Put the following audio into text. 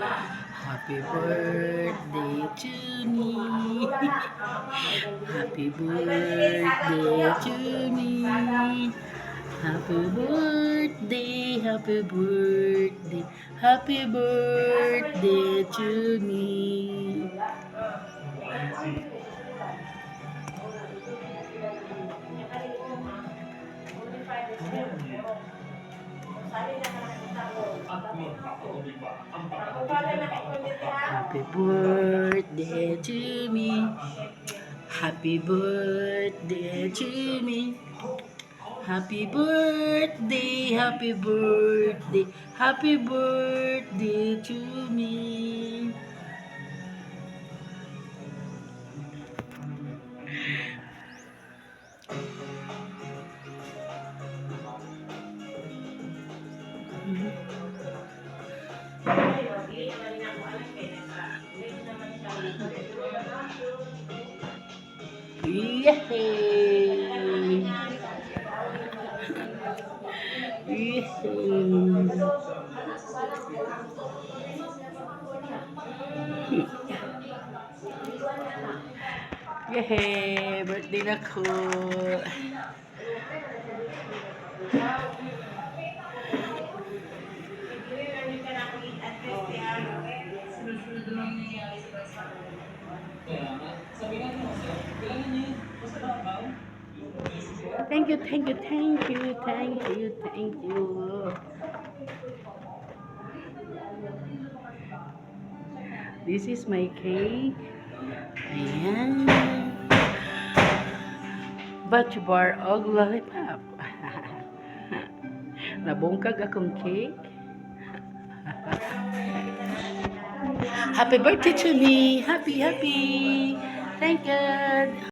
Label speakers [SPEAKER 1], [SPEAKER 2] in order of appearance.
[SPEAKER 1] Happy birthday to me. Happy birthday to me. Happy birthday, happy birthday, happy birthday to me. Happy birthday to me. Happy birthday to me. Happy birthday, happy birthday, happy birthday to me. Yay! Yay! Birthday na ko! Thank you, thank you, thank you, thank you, thank you. This is my cake. Ayan. Batch bar og lollipop. Nabungkag akong cake. Happy birthday to me. Happy, happy. Thank God.